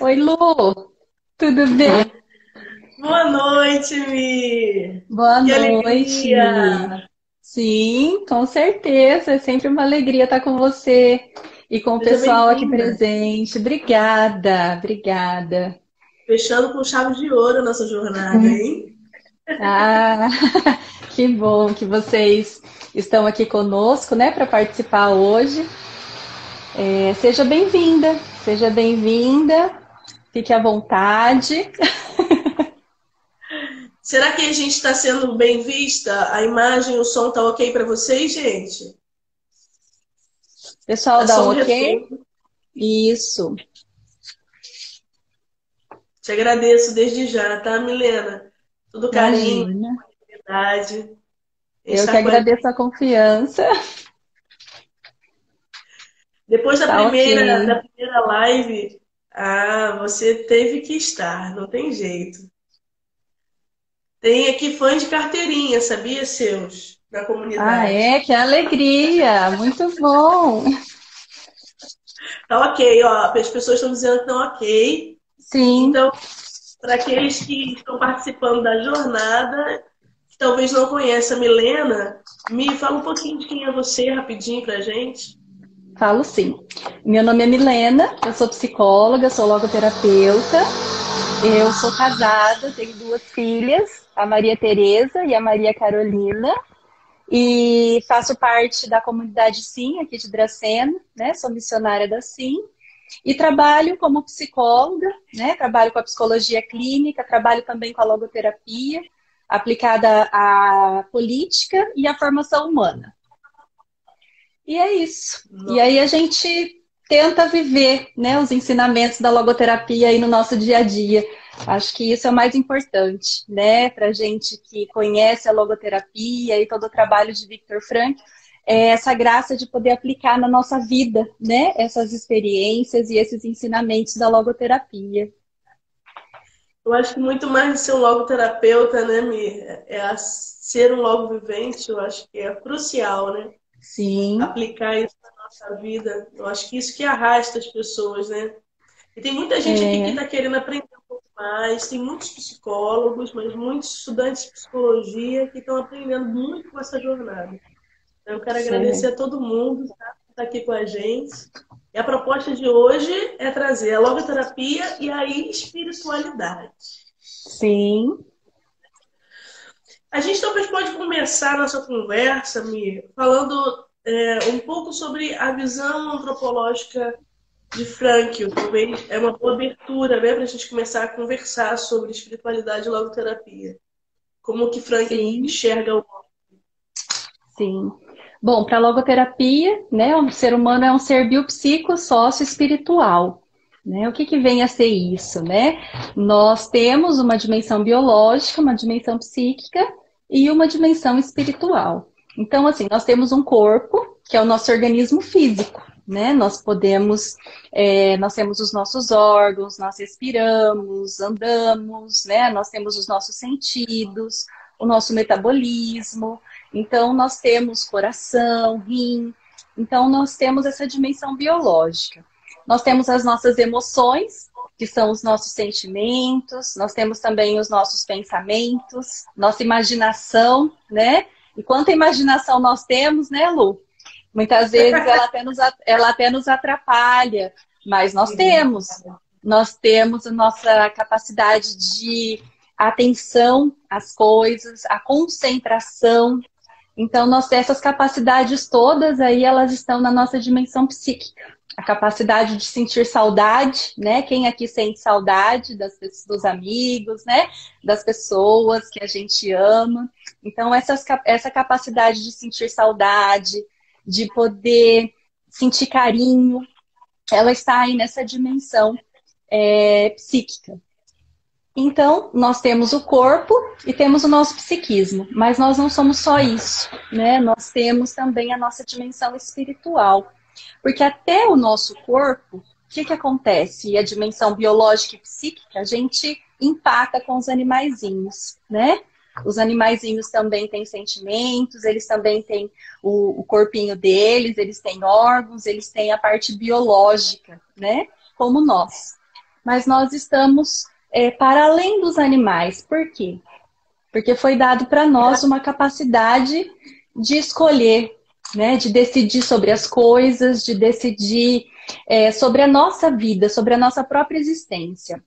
Oi, Lu, tudo bem? Boa noite, Mi. Boa Que noite. alegria. Sim, com certeza. É sempre uma alegria estar com você e com o Seja pessoal aqui bem-vinda. presente. Obrigada, obrigada. Fechando com chave de ouro a nossa jornada, hein? Ah, que bom que vocês estão aqui conosco, né, para participar hoje. Seja bem-vinda, seja bem-vinda. Fique à vontade. Será que a gente está sendo bem vista? A imagem, o som tá ok para vocês, gente? Pessoal, É dá só um um ok? retorno. Isso. Te agradeço desde já, tá, Milena? Todo carinho, Imagina. verdade. Eu que Está com a gente. agradeço a confiança. Depois Tá ok. da primeira live, você teve que estar, não tem jeito. Tem aqui fãs de carteirinha, sabia, seus? Da Ah, comunidade. é? Que alegria! Muito bom! Tá ok, ó. As pessoas estão dizendo que estão ok. Sim, Então, para aqueles que estão participando da jornada, que talvez não conheçam a Milena, me fala um pouquinho de quem é você, rapidinho, pra gente. falo sim. Meu nome é Milena, eu sou psicóloga, sou logoterapeuta, eu sou casada, tenho duas filhas, a Maria Tereza e a Maria Carolina, e faço parte da comunidade Sim, aqui de Dracena, né? Sou missionária da Sim. E trabalho como psicóloga, né? Trabalho com a psicologia clínica, trabalho também com a logoterapia, aplicada à política e à formação humana. E é isso. E aí a Nossa. gente tenta viver, né, os ensinamentos da logoterapia aí no nosso dia a dia. Acho que isso é o mais importante, né, para gente que conhece a logoterapia e todo o trabalho de Viktor Frankl, é essa graça de poder aplicar na nossa vida, né, essas experiências e esses ensinamentos da logoterapia. Eu acho que muito mais de ser um logoterapeuta, né, Mi? Ser um logo vivente, eu acho que é crucial, né? Sim, Aplicar isso na nossa vida. Eu acho que isso que arrasta as pessoas, né? E tem muita gente aqui que é, está querendo aprender um pouco mais, tem muitos psicólogos, mas muitos estudantes de psicologia que estão aprendendo muito com essa jornada. Então, eu quero agradecer a todo mundo, tá, que está aqui com a gente. E a proposta de hoje é trazer a logoterapia e a espiritualidade. sim. A gente talvez pode começar a nossa conversa, Mi, falando um pouco sobre a visão antropológica de Frankl. Talvez é uma boa abertura, né, para a gente começar a conversar sobre espiritualidade e logoterapia. Como que Frankl Sim, enxerga o... sim. Bom, para a logoterapia, né, o ser humano é um ser biopsico-sócio-espiritual. Né? O que, que vem a ser isso, né? Nós temos uma dimensão biológica, uma dimensão psíquica e uma dimensão espiritual. Então, assim, nós temos um corpo, que é o nosso organismo físico, né? Nós temos os nossos órgãos, nós respiramos, andamos, né? Nós temos os nossos sentidos, o nosso metabolismo. Então, nós temos coração, rim. Então, nós temos essa dimensão biológica. Nós temos as nossas emoções, que são os nossos sentimentos, nós temos também os nossos pensamentos, nossa imaginação, né? E quanta imaginação nós temos, né, Lu? Muitas vezes ela até nos atrapalha, mas nós temos a nossa capacidade de atenção às coisas, a concentração. Então, essas capacidades todas aí, elas estão na nossa dimensão psíquica. A capacidade de sentir saudade, né? Quem aqui sente saudade dos amigos, né? Das pessoas que a gente ama. Então, essa capacidade de sentir saudade, de poder sentir carinho, ela está aí nessa dimensão psíquica. Então, nós temos o corpo e temos o nosso psiquismo, mas nós não somos só isso, né? Nós temos também a nossa dimensão espiritual, porque até o nosso corpo, o que que acontece? E a dimensão biológica e psíquica, a gente empata com os animaizinhos, né? Os animaizinhos também têm sentimentos, eles também têm o corpinho deles, eles têm órgãos, eles têm a parte biológica, né? Como nós. mas nós estamos para além dos animais. Por quê? Porque foi dado para nós uma capacidade de escolher, né? De decidir sobre as coisas, de decidir sobre a nossa vida, sobre a nossa própria existência.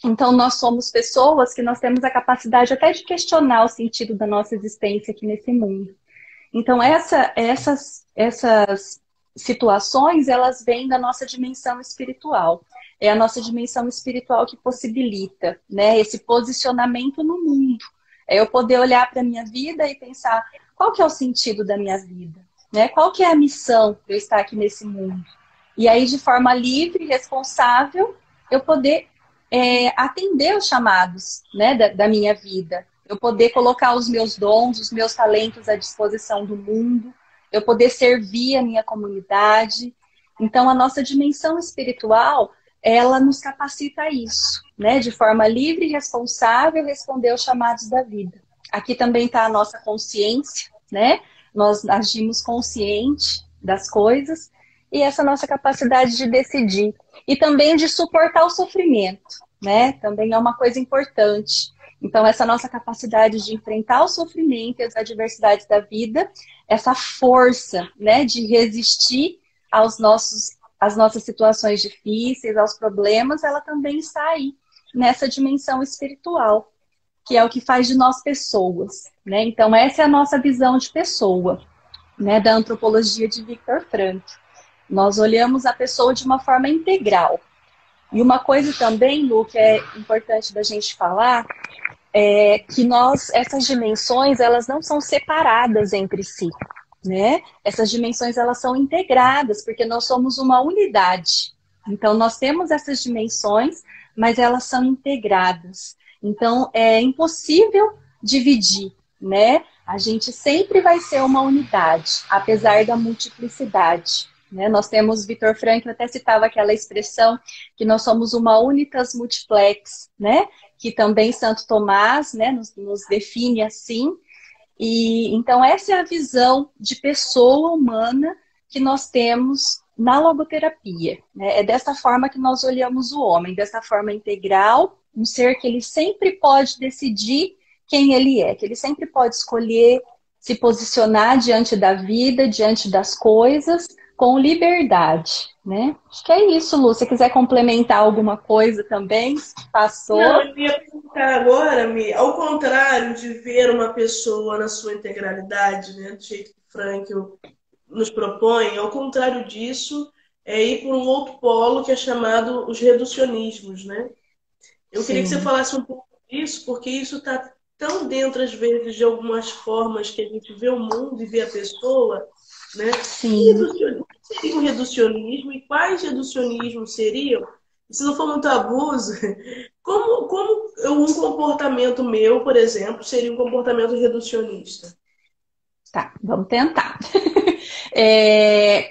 Então, nós somos pessoas que nós temos a capacidade até de questionar o sentido da nossa existência aqui nesse mundo. Então, essas situações, elas vêm da nossa dimensão espiritual. É a nossa dimensão espiritual que possibilita, né, esse posicionamento no mundo. É eu poder olhar para a minha vida e pensar qual que é o sentido da minha vida, né? Qual que é a missão de eu estar aqui nesse mundo. E aí, de forma livre e responsável, eu poder atender os chamados, né, da minha vida. Eu poder colocar os meus dons, os meus talentos à disposição do mundo, eu poder servir a minha comunidade. Então, a nossa dimensão espiritual, ela nos capacita a isso, né? De forma livre e responsável, responder aos chamados da vida. Aqui também está a nossa consciência, né? Nós agimos consciente das coisas e essa nossa capacidade de decidir. E também de suportar o sofrimento, né? Também é uma coisa importante. Então, essa nossa capacidade de enfrentar o sofrimento e as adversidades da vida, essa força, né, de resistir às nossas situações difíceis, aos problemas, ela também está aí, nessa dimensão espiritual, que é o que faz de nós pessoas, né? Então, essa é a nossa visão de pessoa, né, da antropologia de Viktor Frankl. Nós olhamos a pessoa de uma forma integral. E uma coisa também, Lu, que é importante da gente falar, é que essas dimensões, elas não são separadas entre si, né? Essas dimensões, elas são integradas, porque nós somos uma unidade. Então, nós temos essas dimensões, mas elas são integradas. Então, é impossível dividir, né? A gente sempre vai ser uma unidade, apesar da multiplicidade. Né? Nós temos, Viktor Frankl até citava aquela expressão que nós somos uma unitas multiplex, né? Que também Santo Tomás, né, nos define assim. E então essa é a visão de pessoa humana que nós temos na logoterapia. Né? É dessa forma que nós olhamos o homem, dessa forma integral, um ser que ele sempre pode decidir quem ele é, que ele sempre pode escolher se posicionar diante da vida, diante das coisas, com liberdade, né? Acho que é isso, Lu. Se você quiser complementar alguma coisa também, passou. Não, eu ia perguntar agora, Mi, ao contrário de ver uma pessoa na sua integralidade, né, do jeito que Frankl nos propõe, ao contrário disso, é ir por um outro polo que é chamado os reducionismos, né? Eu queria que você falasse um pouco disso, porque isso está tão dentro, às vezes, de algumas formas que a gente vê o mundo e vê a pessoa, né? Sim. O que seria um reducionismo e quais reducionismos seriam? Se não for muito abuso, como um comportamento meu, por exemplo, seria um comportamento reducionista? Tá, vamos tentar.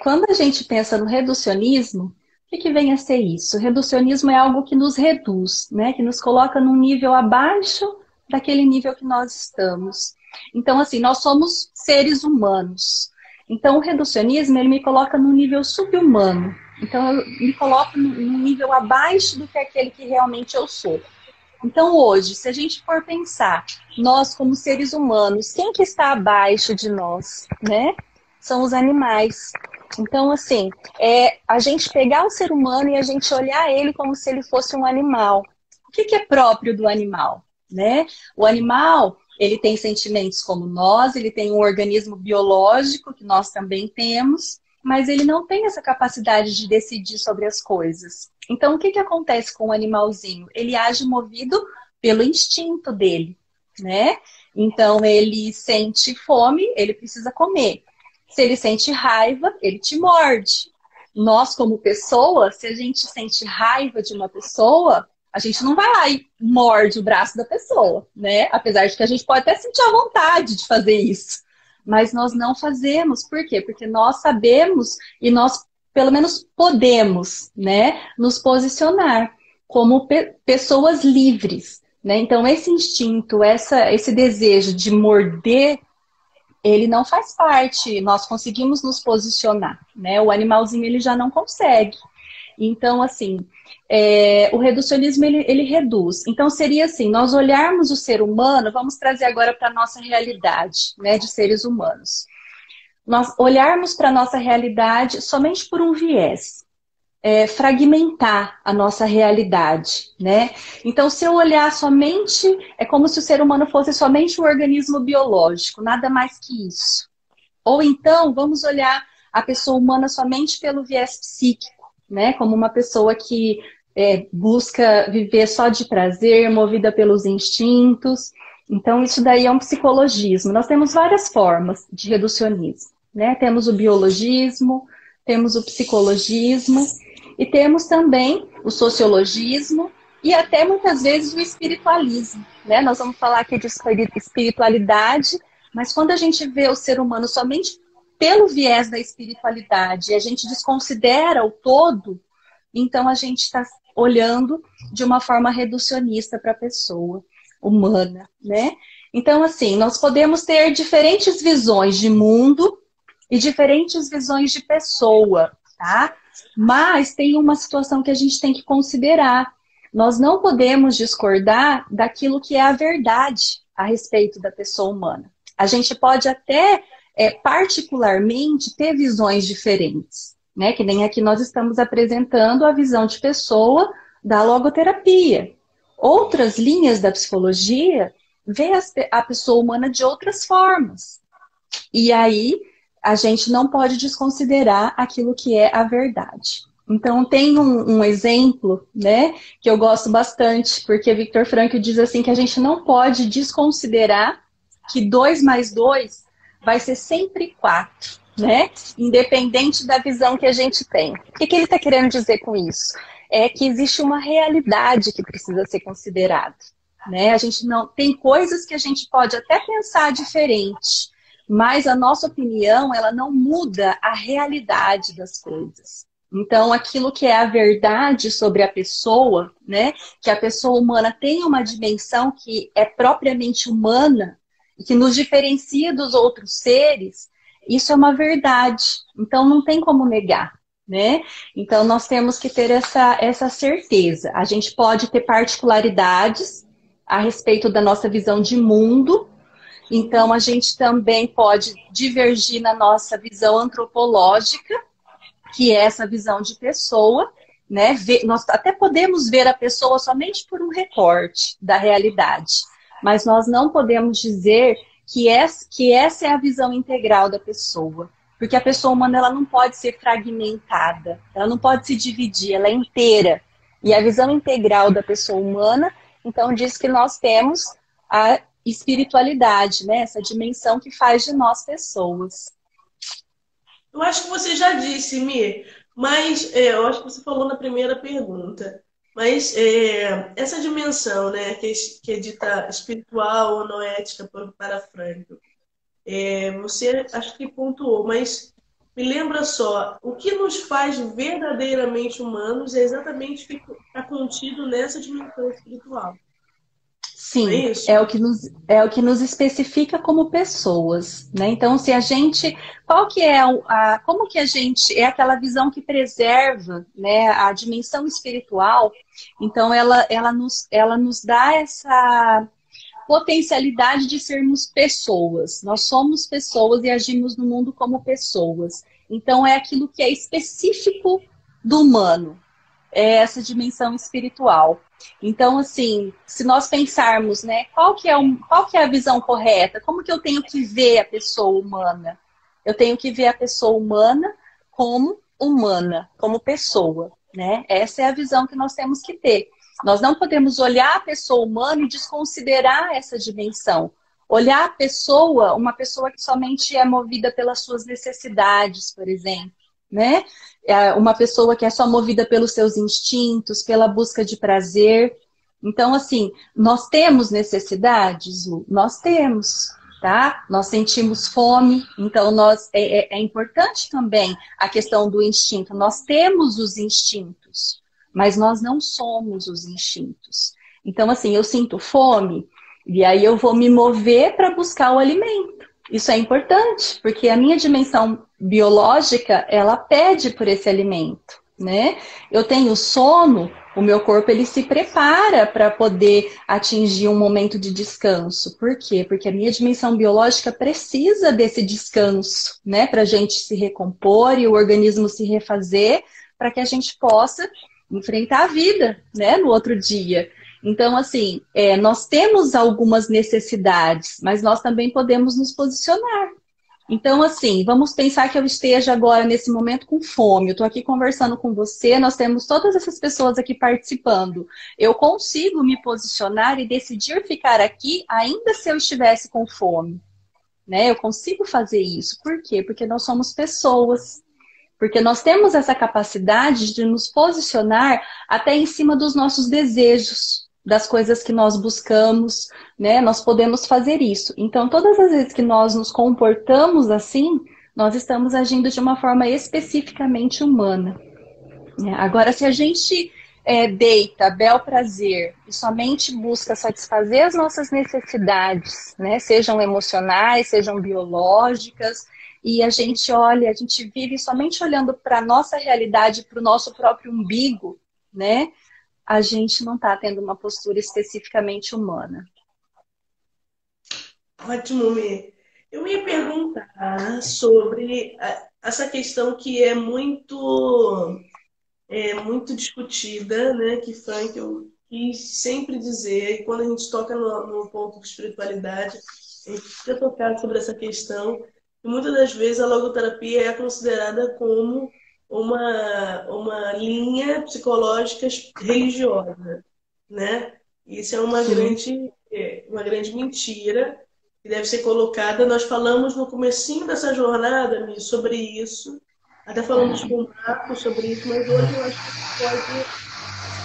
Quando a gente pensa no reducionismo, o que vem a ser isso? O reducionismo é algo que nos reduz, né? Que nos coloca num nível abaixo daquele nível que nós estamos. Então, assim, nós somos seres humanos. Então, o reducionismo, ele me coloca num nível subhumano. Então, eu me coloco num nível abaixo do que aquele que realmente eu sou. Então, hoje, se a gente for pensar, nós como seres humanos, quem que está abaixo de nós, né? São os animais. Então, assim, a gente pegar o ser humano e a gente olhar ele como se ele fosse um animal. O que é próprio do animal, né? O animal, ele tem sentimentos como nós, ele tem um organismo biológico que nós também temos, mas ele não tem essa capacidade de decidir sobre as coisas. Então, o que acontece com o animalzinho? Ele age movido pelo instinto dele, né? Então, ele sente fome, ele precisa comer. Se ele sente raiva, ele te morde. Nós, como pessoa, se a gente sente raiva de uma pessoa, a gente não vai lá e morde o braço da pessoa, né? Apesar de que a gente pode até sentir a vontade de fazer isso. Mas nós não fazemos. Por quê? Porque nós sabemos e nós, pelo menos, podemos, né, nos posicionar como pessoas livres, né? Então, esse instinto, esse desejo de morder, ele não faz parte. Nós conseguimos nos posicionar, né? O animalzinho, ele já não consegue. Então, assim, o reducionismo, ele reduz. Então, seria assim, nós olharmos o ser humano, vamos trazer agora para a nossa realidade, né, de seres humanos. Nós olharmos para a nossa realidade somente por um viés. Fragmentar a nossa realidade, né? Então, se eu olhar somente, é como se o ser humano fosse somente um organismo biológico, nada mais que isso. Ou então, vamos olhar a pessoa humana somente pelo viés psíquico, né? Como uma pessoa que busca viver só de prazer, movida pelos instintos. Então, isso daí é um psicologismo. Nós temos várias formas de reducionismo, né? Temos o biologismo, temos o psicologismo e temos também o sociologismo e até muitas vezes o espiritualismo, né? Nós vamos falar aqui de espiritualidade, mas quando a gente vê o ser humano somente pelo viés da espiritualidade e a gente desconsidera o todo, então a gente está olhando de uma forma reducionista para a pessoa humana, né? Então, assim, nós podemos ter diferentes visões de mundo e diferentes visões de pessoa, tá? Mas tem uma situação que a gente tem que considerar. Nós não podemos discordar daquilo que é a verdade a respeito da pessoa humana. A gente pode até, particularmente, ter visões diferentes, né? Que nem aqui nós estamos apresentando a visão de pessoa da logoterapia. Outras linhas da psicologia vê a pessoa humana de outras formas. E aí, a gente não pode desconsiderar aquilo que é a verdade. Então, tem um exemplo, né, que eu gosto bastante, porque Viktor Frankl diz assim que a gente não pode desconsiderar que 2 mais 2 vai ser sempre 4, né? Independente da visão que a gente tem. O que ele está querendo dizer com isso? É que existe uma realidade que precisa ser considerada, né? A gente não tem coisas que a gente pode até pensar diferente, mas a nossa opinião, ela não muda a realidade das coisas. Então, aquilo que é a verdade sobre a pessoa, né? Que a pessoa humana tem uma dimensão que é propriamente humana e que nos diferencia dos outros seres, isso é uma verdade. Então, não tem como negar, né? Então, nós temos que ter essa certeza. A gente pode ter particularidades a respeito da nossa visão de mundo. Então, a gente também pode divergir na nossa visão antropológica, que é essa visão de pessoa, né? Nós até podemos ver a pessoa somente por um recorte da realidade, mas nós não podemos dizer que essa é a visão integral da pessoa, porque a pessoa humana ela não pode ser fragmentada, ela não pode se dividir, ela é inteira. E a visão integral da pessoa humana, então, diz que nós temos a espiritualidade, né? Essa dimensão que faz de nós pessoas. Eu acho que você já disse, Mi, mas eu acho que você falou na primeira pergunta. Mas essa dimensão, né, que é dita espiritual ou noética para Frankl, você acho que pontuou, mas me lembra só, o que nos faz verdadeiramente humanos é exatamente ficar contido nessa dimensão espiritual. Sim, é o que nos especifica como pessoas, né? Então, se a gente, como que a gente, é aquela visão que preserva, né, a dimensão espiritual, então ela nos dá essa potencialidade de sermos pessoas. Nós somos pessoas e agimos no mundo como pessoas. Então, é aquilo que é específico do humano, é essa dimensão espiritual. Então, assim, se nós pensarmos, né, qual que é a visão correta? Como que eu tenho que ver a pessoa humana? Eu tenho que ver a pessoa humana, como pessoa, né? Essa é a visão que nós temos que ter. Nós não podemos olhar a pessoa humana e desconsiderar essa dimensão. Olhar a pessoa, uma pessoa que somente é movida pelas suas necessidades, por exemplo, né? Uma pessoa que é só movida pelos seus instintos, pela busca de prazer. Então, assim, nós temos necessidades, Lu? Nós temos, tá? Nós sentimos fome, então é importante também a questão do instinto. Nós temos os instintos, mas nós não somos os instintos. Então, assim, eu sinto fome, e aí eu vou me mover para buscar o alimento. Isso é importante, porque a minha dimensão biológica, ela pede por esse alimento, né? Eu tenho sono, o meu corpo ele se prepara para poder atingir um momento de descanso. Por quê? Porque a minha dimensão biológica precisa desse descanso, né? Para a gente se recompor e o organismo se refazer, para que a gente possa enfrentar a vida, né? No outro dia. Então, assim, nós temos algumas necessidades, mas nós também podemos nos posicionar. Então, assim, vamos pensar que eu esteja agora, nesse momento, com fome. Eu estou aqui conversando com você, nós temos todas essas pessoas aqui participando. Eu consigo me posicionar e decidir ficar aqui, ainda se eu estivesse com fome, né? Eu consigo fazer isso. Por quê? Porque nós somos pessoas. Porque nós temos essa capacidade de nos posicionar até em cima dos nossos desejos, das coisas que nós buscamos, né? Nós podemos fazer isso. Então, todas as vezes que nós nos comportamos assim, nós estamos agindo de uma forma especificamente humana, né? Agora, se a gente deita, bel prazer e somente busca satisfazer as nossas necessidades, né? Sejam emocionais, sejam biológicas, e a gente olha, a gente vive somente olhando para a nossa realidade, para o nosso próprio umbigo, né? A gente não está tendo uma postura especificamente humana. Ótimo, Mê. Eu ia perguntar sobre essa questão que é muito discutida, né? Que Frank eu quis sempre dizer, e quando a gente toca no ponto de espiritualidade, a gente precisa tocar sobre essa questão. E muitas das vezes a logoterapia é considerada como uma linha psicológica religiosa, né? Isso é Sim. uma grande mentira que deve ser colocada. Nós falamos no comecinho dessa jornada, Mi, sobre isso, até falamos com o Marco sobre isso, mas hoje eu acho que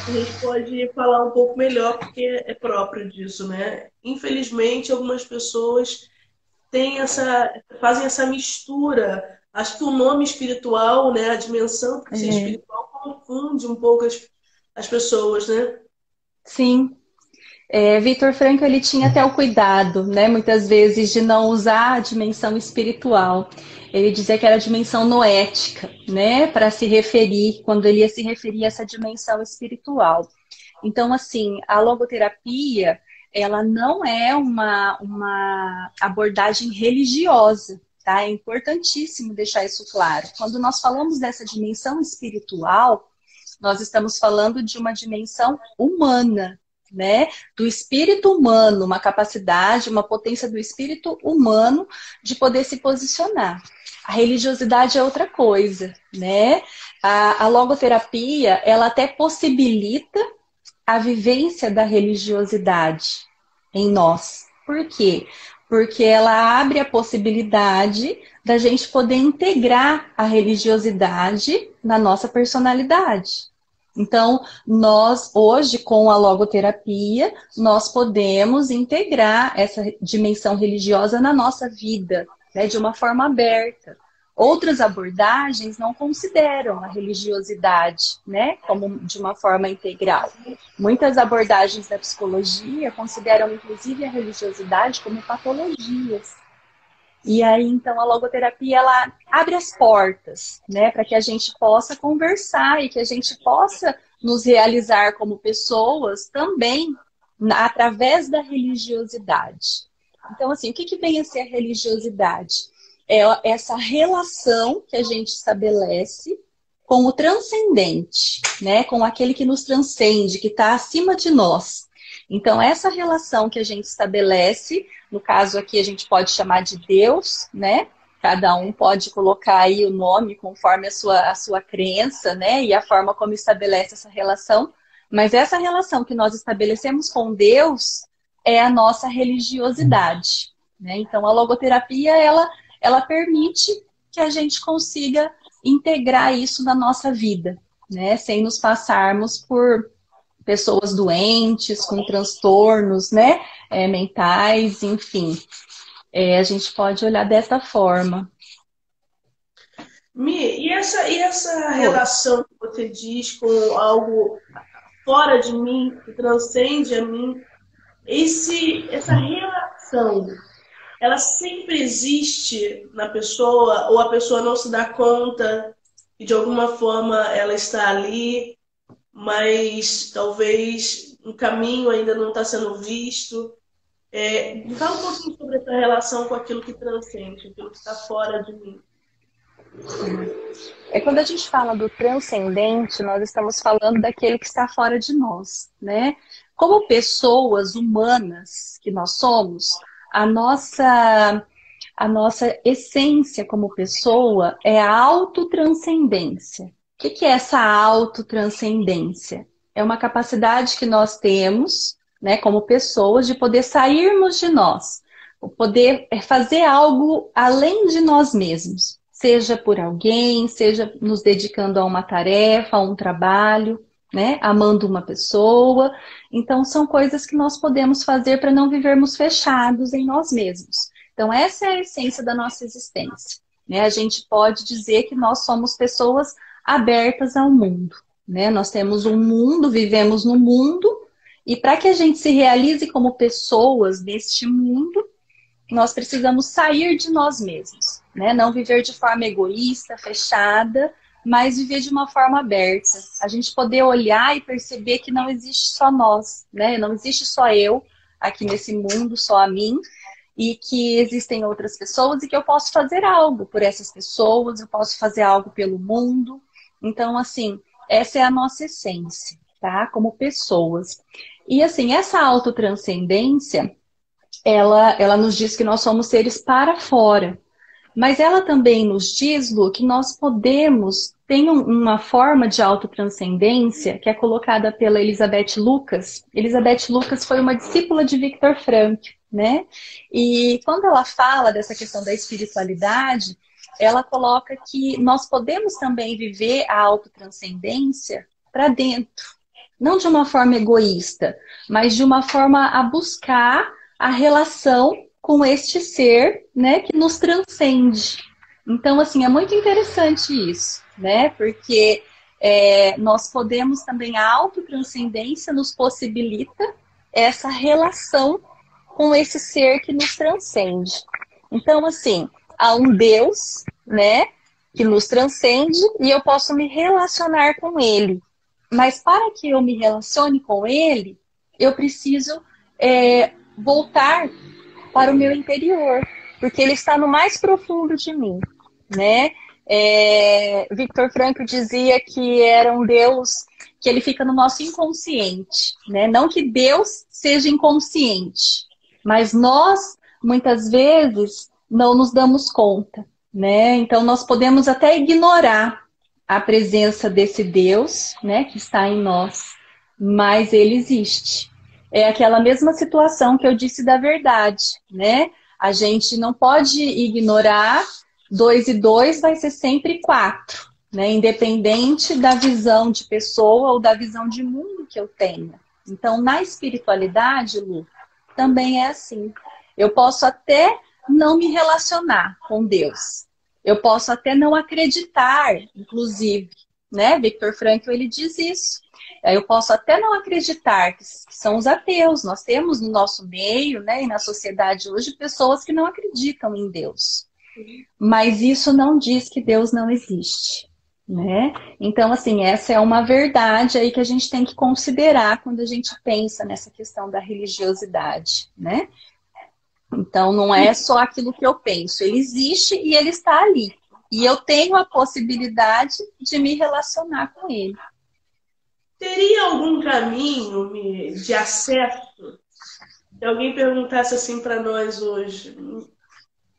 a gente pode falar um pouco melhor, porque é próprio disso, né? Infelizmente, algumas pessoas fazem essa mistura. Acho que o nome espiritual, né, a dimensão que ser É, espiritual confunde um pouco as pessoas, né? sim. Victor Frankl, ele tinha até o cuidado, né, muitas vezes, de não usar a dimensão espiritual. Ele dizia que era a dimensão noética, né, para se referir, quando ele ia se referir a essa dimensão espiritual. Então, assim, a logoterapia, ela não é uma abordagem religiosa, tá? É importantíssimo deixar isso claro. Quando nós falamos dessa dimensão espiritual, nós estamos falando de uma dimensão humana, né? Do espírito humano, uma capacidade, uma potência do espírito humano de poder se posicionar. A religiosidade é outra coisa, né? A logoterapia, ela até possibilita a vivência da religiosidade em nós. Por quê? Porque ela abre a possibilidade da gente poder integrar a religiosidade na nossa personalidade. Então, nós, hoje, com a logoterapia, nós podemos integrar essa dimensão religiosa na nossa vida, né, de uma forma aberta. Outras abordagens não consideram a religiosidade, né, como de uma forma integral. Muitas abordagens da psicologia consideram, inclusive, a religiosidade como patologias. E aí, então, a logoterapia, ela abre as portas, né, para que a gente possa conversar e que a gente possa nos realizar como pessoas também através da religiosidade. Então, assim, o que vem a ser a religiosidade? É essa relação que a gente estabelece com o transcendente, né, com aquele que nos transcende, que está acima de nós. Então, essa relação que a gente estabelece, no caso aqui a gente pode chamar de Deus, né? Cada um pode colocar aí o nome conforme a sua crença, né? E a forma como estabelece essa relação. Mas essa relação que nós estabelecemos com Deus é a nossa religiosidade, né? Então, a logoterapia, ela permite que a gente consiga integrar isso na nossa vida, né? Sem nos passarmos por pessoas doentes, com transtornos, né, mentais, enfim. A gente pode olhar dessa forma. Mi, e essa Oi. relação que você diz com algo fora de mim, que transcende a mim, essa relação, ela sempre existe na pessoa, ou a pessoa não se dá conta e de alguma forma ela está ali, mas talvez o caminho ainda não está sendo visto. Me fala um pouquinho sobre essa relação com aquilo que transcende, aquilo que está fora de mim. Quando a gente fala do transcendente, nós estamos falando daquele que está fora de nós, né? Como pessoas humanas que nós somos, a nossa, a nossa essência como pessoa é a autotranscendência. O que é essa autotranscendência? É uma capacidade que nós temos, né, como pessoas, de poder sairmos de nós, poder fazer algo além de nós mesmos. Seja por alguém, seja nos dedicando a uma tarefa, a um trabalho, né? Amando uma pessoa. Então, são coisas que nós podemos fazer para não vivermos fechados em nós mesmos. Então, essa é a essência da nossa existência, né? A gente pode dizer que nós somos pessoas abertas ao mundo, né? Nós temos um mundo, vivemos no mundo, e para que a gente se realize como pessoas neste mundo, nós precisamos sair de nós mesmos, né? Não viver de forma egoísta, fechada, mas viver de uma forma aberta. A gente poder olhar e perceber que não existe só nós, né? Não existe só eu aqui nesse mundo, só a mim, e que existem outras pessoas e que eu posso fazer algo por essas pessoas, eu posso fazer algo pelo mundo. Então, assim, essa é a nossa essência, tá? Como pessoas. E, assim, essa autotranscendência, ela nos diz que nós somos seres para fora. Mas ela também nos diz, Lu, que nós podemos, tem uma forma de autotranscendência que é colocada pela Elizabeth Lucas. Elizabeth Lucas foi uma discípula de Viktor Frankl, né? E quando ela fala dessa questão da espiritualidade, ela coloca que nós podemos também viver a autotranscendência para dentro. Não de uma forma egoísta, mas de uma forma a buscar a relação com este ser, né, que nos transcende. Então, assim, é muito interessante isso, né? Porque nós podemos também, a autotranscendência nos possibilita essa relação com esse ser que nos transcende. Então, assim, há um Deus, né, que nos transcende e eu posso me relacionar com ele. Mas para que eu me relacione com ele, eu preciso voltar para o meu interior, porque ele está no mais profundo de mim, né? Viktor Frankl dizia que era um Deus que ele fica no nosso inconsciente, né? Não que Deus seja inconsciente, mas nós, muitas vezes, não nos damos conta, né? Então, nós podemos até ignorar a presença desse Deus, né, que está em nós, mas ele existe. É aquela mesma situação que eu disse da verdade, né? A gente não pode ignorar 2 e 2 vai ser sempre 4, né? Independente da visão de pessoa ou da visão de mundo que eu tenha. Então, na espiritualidade, Lu, também é assim. Eu posso até não me relacionar com Deus. Eu posso até não acreditar, inclusive, né? Viktor Frankl, ele diz isso. Eu posso até não acreditar que são os ateus. Nós temos no nosso meio, né, e na sociedade hoje, pessoas que não acreditam em Deus. Mas isso não diz que Deus não existe, né? Então, assim, essa é uma verdade aí que a gente tem que considerar quando a gente pensa nessa questão da religiosidade, né? Então, não é só aquilo que eu penso. Ele existe e ele está ali. E eu tenho a possibilidade de me relacionar com ele. Teria algum caminho de acesso? Se alguém perguntasse assim para nós hoje,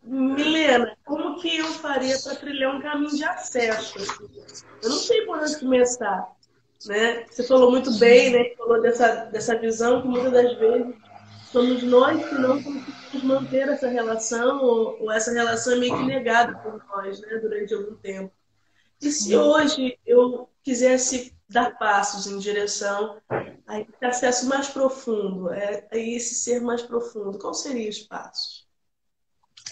Milena, como que eu faria para trilhar um caminho de acesso? Eu não sei por onde começar, né? Você falou muito bem, né? Falou dessa visão que muitas das vezes somos nós que não conseguimos manter essa relação, ou essa relação é meio que negada por nós, né? Durante algum tempo. E se hoje eu quisesse dar passos em direção a esse acesso mais profundo, a esse ser mais profundo, quais seriam os passos?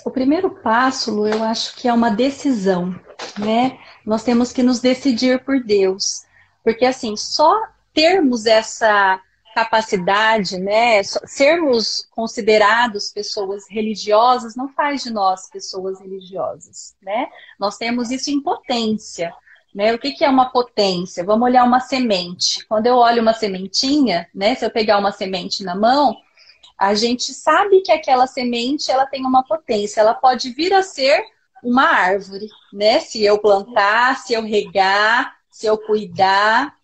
O primeiro passo, Lu, eu acho que é uma decisão, né? Nós temos que nos decidir por Deus. Porque, assim, só termos essa capacidade, né? Sermos considerados pessoas religiosas não faz de nós pessoas religiosas, né? Nós temos isso em potência. né? O que que é uma potência? Vamos olhar uma semente. Quando eu olho uma sementinha, né? Se eu pegar uma semente na mão, a gente sabe que aquela semente ela tem uma potência, ela pode vir a ser uma árvore, né? Se eu plantar, se eu regar, se eu cuidar,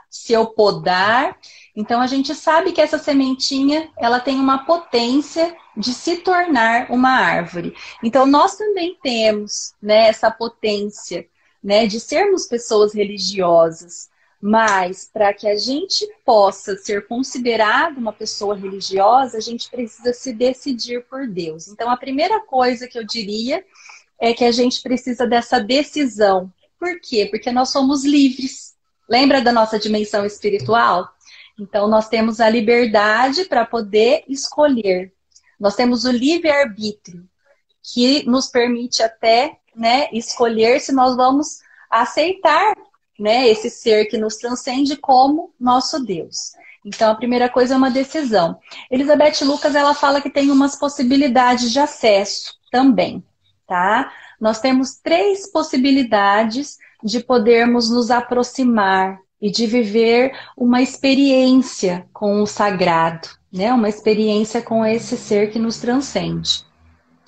se eu podar. Então a gente sabe que essa sementinha ela tem uma potência de se tornar uma árvore. Então nós também temos, né, essa potência, né, de sermos pessoas religiosas. Mas para que a gente possa ser considerado uma pessoa religiosa, a gente precisa se decidir por Deus. Então a primeira coisa que eu diria é que a gente precisa dessa decisão. Por quê? Porque nós somos livres. Lembra da nossa dimensão espiritual? Então, nós temos a liberdade para poder escolher. Nós temos o livre-arbítrio, que nos permite até, né, escolher se nós vamos aceitar, né, esse ser que nos transcende como nosso Deus. Então, a primeira coisa é uma decisão. Elizabeth Lucas, ela fala que tem umas possibilidades de acesso também, tá? Nós temos 3 possibilidades de podermos nos aproximar e de viver uma experiência com o sagrado, né? Uma experiência com esse ser que nos transcende.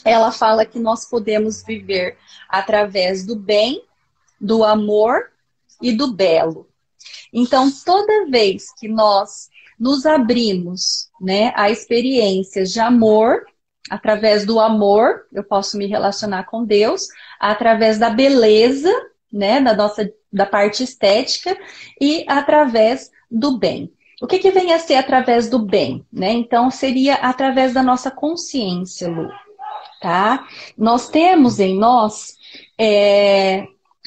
Ela fala que nós podemos viver através do bem, do amor e do belo. Então, toda vez que nós nos abrimos, né, a experiências de amor, através do amor, eu posso me relacionar com Deus, através da beleza, né, da parte estética e através do bem. O que vem a ser através do bem, né? Então, seria através da nossa consciência, Lu, tá? Nós temos em nós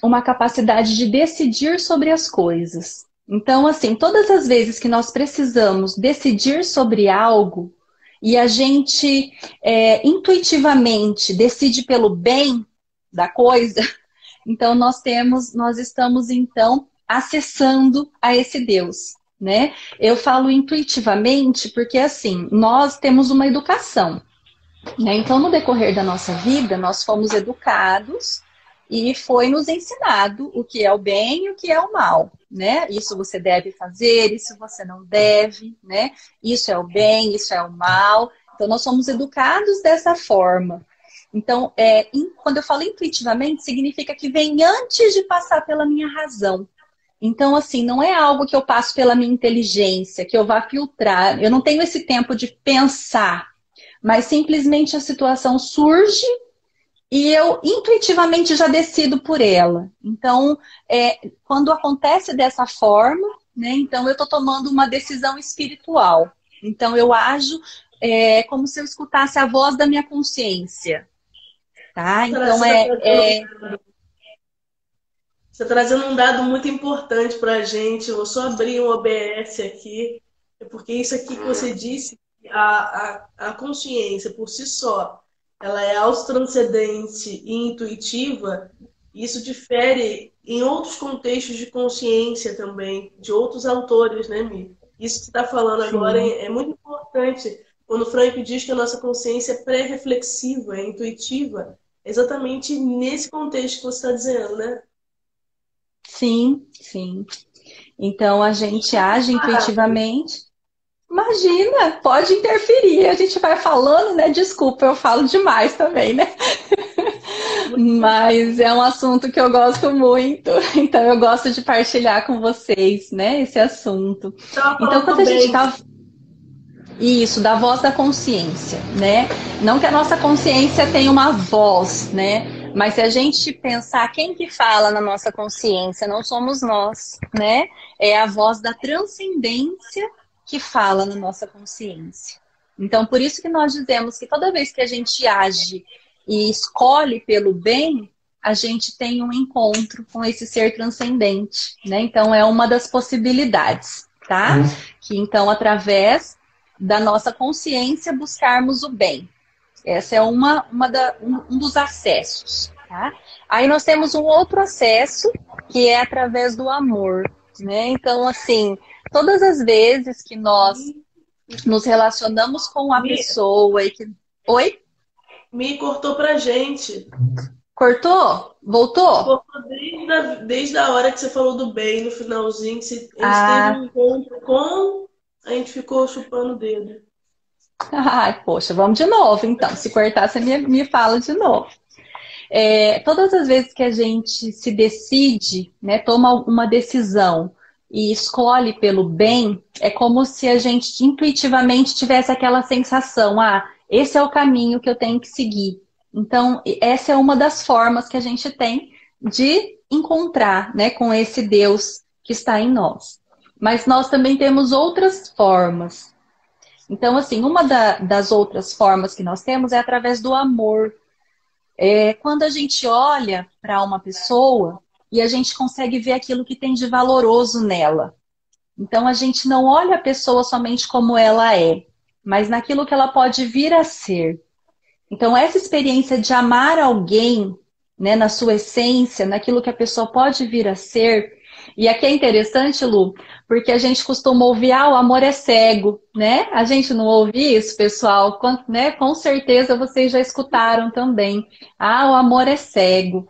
uma capacidade de decidir sobre as coisas. Então, assim, todas as vezes que nós precisamos decidir sobre algo e a gente intuitivamente decide pelo bem da coisa, então nós estamos então acessando a esse Deus, né? Eu falo intuitivamente porque assim, nós temos uma educação, né? Então no decorrer da nossa vida, nós fomos educados e foi nos ensinado o que é o bem e o que é o mal, né? Isso você deve fazer, isso você não deve, né? Isso é o bem, isso é o mal. Então nós somos educados dessa forma. Então, quando eu falo intuitivamente, significa que vem antes de passar pela minha razão. Então, assim, não é algo que eu passo pela minha inteligência, que eu vá filtrar. Eu não tenho esse tempo de pensar, mas simplesmente a situação surge e eu intuitivamente já decido por ela. Então, quando acontece dessa forma, né, então eu estou tomando uma decisão espiritual. Então, eu ajo como se eu escutasse a voz da minha consciência. Tá? Então Você está trazendo um dado muito importante para a gente. Eu vou só abrir um OBS aqui, porque isso aqui que você disse, a consciência por si só, ela é autotranscendente e intuitiva. Isso difere em outros contextos de consciência também, de outros autores, né, Mi? Isso que você está falando agora é muito importante. Quando o Frank diz que a nossa consciência é pré-reflexiva, é intuitiva, é exatamente nesse contexto que você está dizendo, né? Sim, sim. Então a gente age intuitivamente. Imagina, pode interferir. A gente vai falando, né? Desculpa, eu falo demais também, né? Mas é um assunto que eu gosto muito. Então eu gosto de partilhar com vocês, né? Esse assunto. Então quando a gente tá... Isso, da voz da consciência, né? Não que a nossa consciência tenha uma voz, né? Mas se a gente pensar quem que fala na nossa consciência, não somos nós, né? É a voz da transcendência que fala na nossa consciência. Então, por isso que nós dizemos que toda vez que a gente age e escolhe pelo bem, a gente tem um encontro com esse ser transcendente, né? Então, é uma das possibilidades, tá? Que então, através da nossa consciência, buscarmos o bem. Essa é um dos acessos, tá? Aí nós temos um outro acesso, que é através do amor, né? Então, assim, todas as vezes que nós nos relacionamos com a pessoa e que... Oi? Me cortou pra gente. Cortou? Voltou? Cortou desde a hora que você falou do bem, no finalzinho, que a gente teve Ah, um encontro com, a gente ficou chupando o dedo. ai, poxa, vamos de novo então. Se cortar, você me fala de novo. Todas as vezes que a gente se decide, né, toma uma decisão e escolhe pelo bem, é como se a gente intuitivamente tivesse aquela sensação, esse é o caminho que eu tenho que seguir. Então, essa é uma das formas que a gente tem de encontrar, né, com esse Deus que está em nós. Mas nós também temos outras formas. Então, assim, uma das outras formas que nós temos é através do amor. Quando a gente olha para uma pessoa e a gente consegue ver aquilo que tem de valoroso nela. Então a gente não olha a pessoa somente como ela é, mas naquilo que ela pode vir a ser. Então essa experiência de amar alguém, né, na sua essência, naquilo que a pessoa pode vir a ser. E aqui é interessante, Lu, porque a gente costuma ouvir, o amor é cego, né? A gente não ouve isso, pessoal, né? Com certeza vocês já escutaram também. O amor é cego.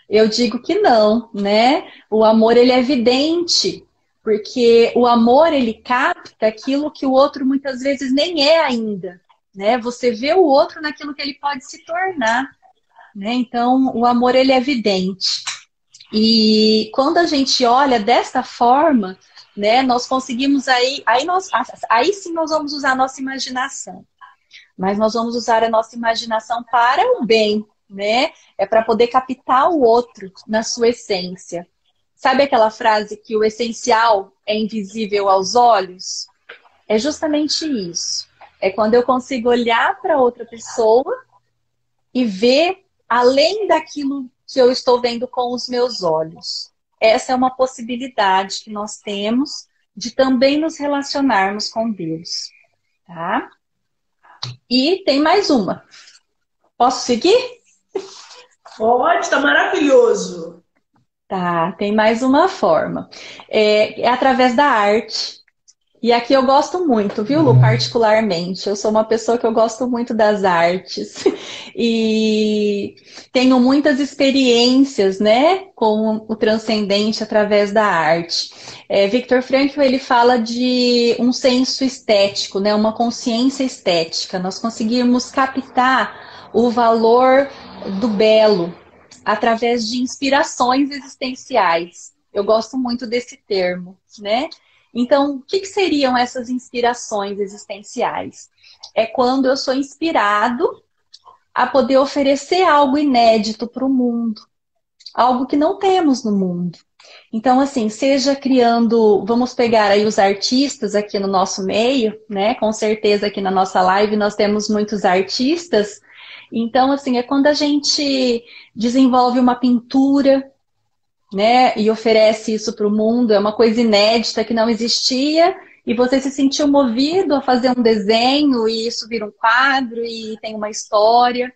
Eu digo que não, né? O amor, ele é evidente, porque o amor, ele capta aquilo que o outro muitas vezes nem é ainda, né? Você vê o outro naquilo que ele pode se tornar, né? Então, o amor, ele é evidente. E quando a gente olha desta forma, né, nós conseguimos aí sim nós vamos usar a nossa imaginação. Mas nós vamos usar a nossa imaginação para o bem, né? É para poder captar o outro na sua essência. Sabe aquela frase que o essencial é invisível aos olhos? É justamente isso. É quando eu consigo olhar para outra pessoa e ver além daquilo que eu estou vendo com os meus olhos. Essa é uma possibilidade que nós temos de também nos relacionarmos com Deus, tá? E tem mais uma. Posso seguir? Pode, tá maravilhoso. Tá, tem mais uma forma. É através da arte. E aqui eu gosto muito, viu, Lu, particularmente. Eu sou uma pessoa que eu gosto muito das artes e tenho muitas experiências, né, com o transcendente através da arte. Viktor Frankl, ele fala de um senso estético, né, uma consciência estética. Nós conseguimos captar o valor do belo através de inspirações existenciais. Eu gosto muito desse termo, né? Então, o que seriam essas inspirações existenciais? É quando eu sou inspirado a poder oferecer algo inédito para o mundo, algo que não temos no mundo. Então, assim, seja criando, vamos pegar aí os artistas aqui no nosso meio, né? Com certeza aqui na nossa live nós temos muitos artistas. Então, assim, é quando a gente desenvolve uma pintura, né, e oferece isso para o mundo, é uma coisa inédita que não existia, e você se sentiu movido a fazer um desenho, e isso vira um quadro, e tem uma história.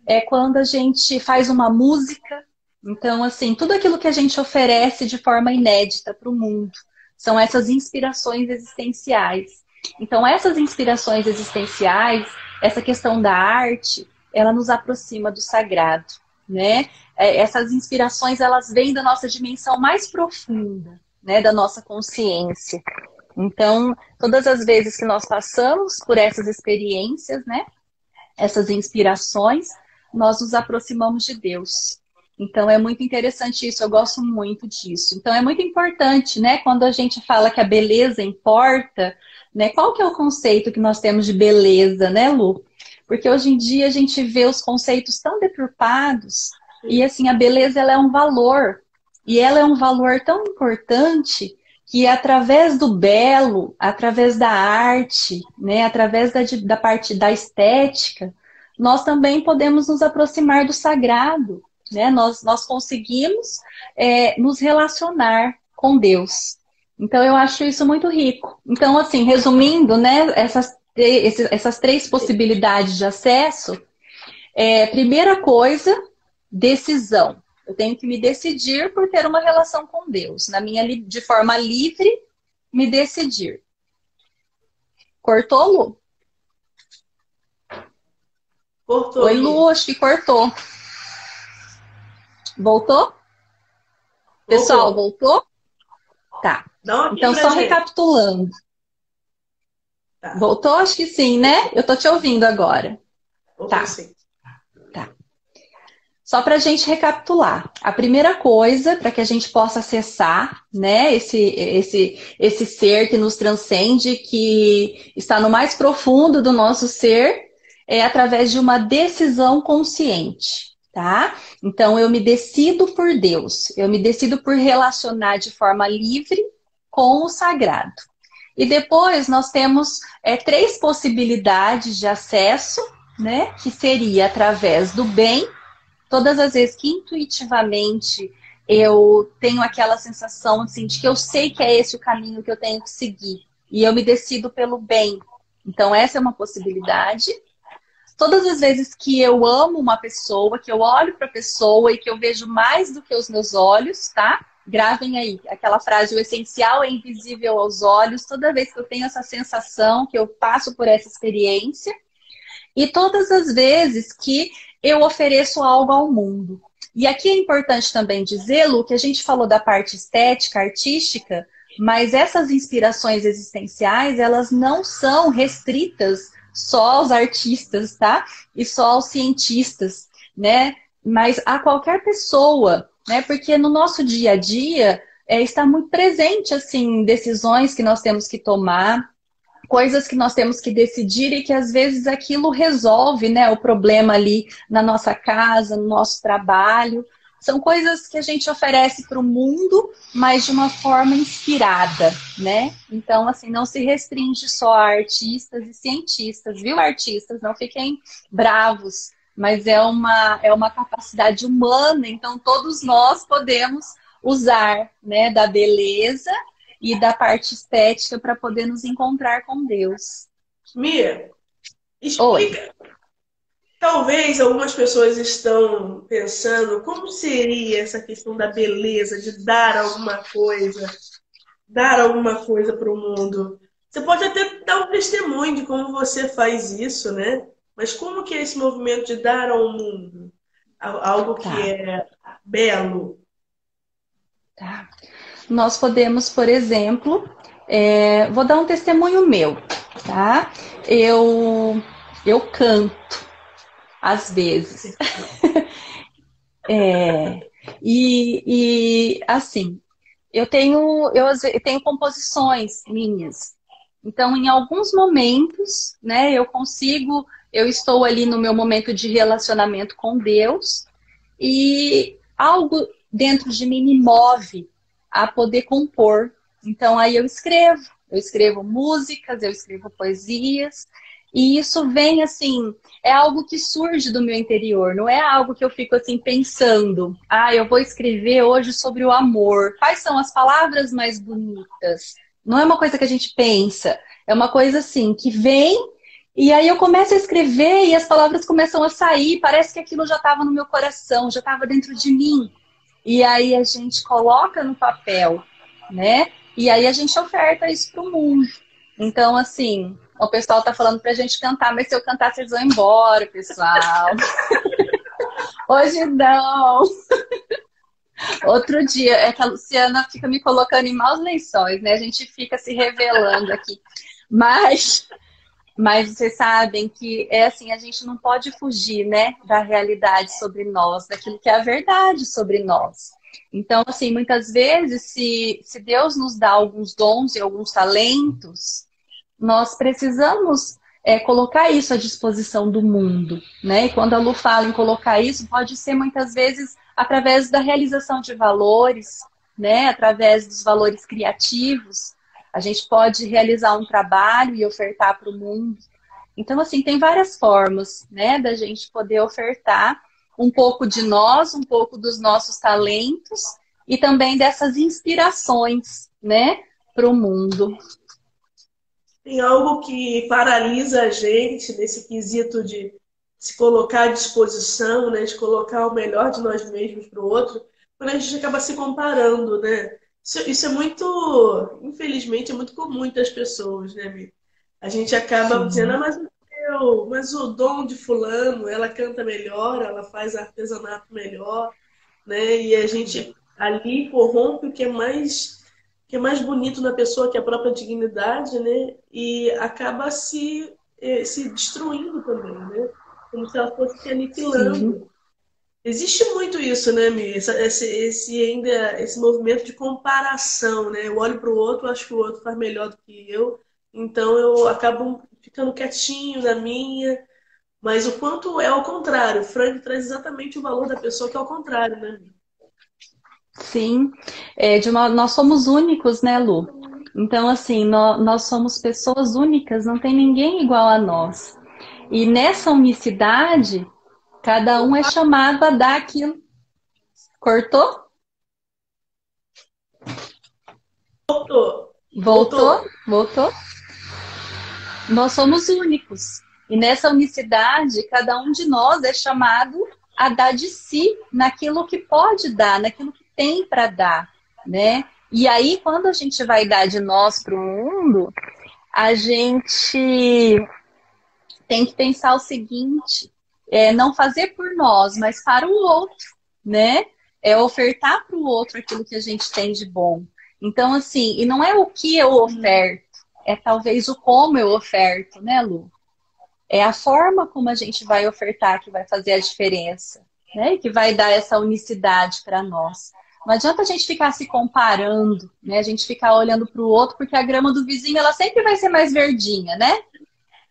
É quando a gente faz uma música. Então, assim, tudo aquilo que a gente oferece de forma inédita para o mundo são essas inspirações existenciais. Então, essas inspirações existenciais, essa questão da arte, ela nos aproxima do sagrado, né? Essas inspirações, elas vêm da nossa dimensão mais profunda, né? Da nossa consciência. Então, todas as vezes que nós passamos por essas experiências, né? Essas inspirações, nós nos aproximamos de Deus. Então é muito interessante isso, eu gosto muito disso. Então é muito importante, né, quando a gente fala que a beleza importa, né? Qual que é o conceito que nós temos de beleza, né, Lu? Porque hoje em dia a gente vê os conceitos tão deturpados e assim a beleza ela é um valor e ela é um valor tão importante que através do belo, através da arte, né, através da parte da estética, nós também podemos nos aproximar do sagrado, né? Nós conseguimos nos relacionar com Deus. Então, eu acho isso muito rico. Então, assim, resumindo, né, essas três possibilidades de acesso, primeira coisa, decisão. Eu tenho que me decidir por ter uma relação com Deus. De forma livre, me decidir. Cortou, Lu? Cortou, Oi, Lu, acho que cortou. Voltou? Pessoal, Voltou. voltou? Tá. Dá um aqui Então, pra só gente. recapitulando. Tá, Voltou? Acho que sim, né? Eu tô te ouvindo agora. voltou Tá, sim. tá. Só para a gente recapitular. A primeira coisa, para que a gente possa acessar, né, esse ser que nos transcende, que está no mais profundo do nosso ser, é através de uma decisão consciente, tá? Então, eu me decido por Deus, eu me decido por relacionar de forma livre com o sagrado. E depois nós temos três possibilidades de acesso, né, que seria através do bem. Todas as vezes que intuitivamente eu tenho aquela sensação assim, de que eu sei que é esse o caminho que eu tenho que seguir e eu me decido pelo bem. Então, essa é uma possibilidade. Todas as vezes que eu amo uma pessoa, que eu olho para a pessoa e que eu vejo mais do que os meus olhos, tá? Gravem aí aquela frase: o essencial é invisível aos olhos. Toda vez que eu tenho essa sensação, que eu passo por essa experiência. E todas as vezes que eu ofereço algo ao mundo. E aqui é importante também dizer, Lu, que a gente falou da parte estética, artística, mas essas inspirações existenciais, elas não são restritas só aos artistas, tá? E só aos cientistas, né? Mas a qualquer pessoa, né? Porque no nosso dia a dia está muito presente, assim, decisões que nós temos que tomar, coisas que nós temos que decidir e que às vezes aquilo resolve, né, o problema ali na nossa casa, no nosso trabalho. São coisas que a gente oferece para o mundo, mas de uma forma inspirada, né? Então, assim, não se restringe só a artistas e cientistas, viu, artistas? Não fiquem bravos, mas é uma capacidade humana, então todos nós podemos usar, né, da beleza e da parte estética para poder nos encontrar com Deus. Mia, Oi. explica. Talvez algumas pessoas estão pensando como seria essa questão da beleza, de dar alguma coisa para o mundo. Você pode até dar um testemunho de como você faz isso, né? Mas como que é esse movimento de dar ao mundo algo que Tá, é belo? tá. Nós podemos, por exemplo, vou dar um testemunho meu, tá? Eu canto, às vezes. É, assim, eu tenho composições minhas. Então, em alguns momentos, né, eu estou ali no meu momento de relacionamento com Deus e algo dentro de mim me move a poder compor. Então, aí eu escrevo músicas, eu escrevo poesias, e isso vem assim, é algo que surge do meu interior, não é algo que eu fico assim pensando, eu vou escrever hoje sobre o amor. Quais são as palavras mais bonitas? Não é uma coisa que a gente pensa, é uma coisa assim que vem e aí eu começo a escrever e as palavras começam a sair, parece que aquilo já estava no meu coração, já estava dentro de mim. E aí a gente coloca no papel, né? E aí a gente oferta isso para o mundo. Então, assim, o pessoal tá falando pra gente cantar, mas se eu cantar, vocês vão embora, pessoal. Hoje não. Outro dia, é que a Luciana fica me colocando em maus lençóis, né? A gente fica se revelando aqui. Mas, mas vocês sabem que é assim, a gente não pode fugir, né, da realidade sobre nós, daquilo que é a verdade sobre nós. Então, assim, muitas vezes, se Deus nos dá alguns dons e alguns talentos, nós precisamos colocar isso à disposição do mundo, né? E quando a Lu fala em colocar isso, pode ser muitas vezes através da realização de valores, né? Através dos valores criativos. A gente pode realizar um trabalho e ofertar para o mundo. Então, assim, tem várias formas, né, da gente poder ofertar um pouco de nós, um pouco dos nossos talentos e também dessas inspirações, né, para o mundo. Tem algo que paralisa a gente nesse quesito de se colocar à disposição, né? De colocar o melhor de nós mesmos para o outro, quando a gente acaba se comparando, né? Isso é muito, infelizmente, é muito comum entre as pessoas, né, Mi? A gente acaba dizendo, Sim. mas o dom de fulano, ela canta melhor, ela faz artesanato melhor. né? E a gente ali corrompe o que é mais bonito na pessoa, que é a própria dignidade, né? E acaba se destruindo também, né? Como se ela fosse se Sim. aniquilando. Existe muito isso, né, Mi? Esse movimento de comparação, né? Eu olho para o outro, acho que o outro faz melhor do que eu, então eu acabo ficando quietinho na minha. Mas o quanto é ao contrário. O Frank traz exatamente o valor da pessoa que é ao contrário, né, Mi? Sim, nós somos únicos, né, Lu? Então, assim, nós somos pessoas únicas, não tem ninguém igual a nós. E nessa unicidade, cada um é chamado a dar aquilo. Cortou? Voltou. Voltou? Voltou. Voltou? Nós somos únicos. E nessa unicidade, cada um de nós é chamado a dar de si naquilo que pode dar, naquilo que tem para dar, né? E aí, quando a gente vai dar de nós para o mundo, a gente tem que pensar o seguinte: não fazer por nós, mas para o outro, né? É ofertar para o outro aquilo que a gente tem de bom. Então, assim, e não é o que eu oferto, é talvez o como eu oferto, né, Lu? É a forma como a gente vai ofertar que vai fazer a diferença, né? E que vai dar essa unicidade para nós. Não adianta a gente ficar se comparando, né? A gente ficar olhando para o outro, porque a grama do vizinho ela sempre vai ser mais verdinha, né?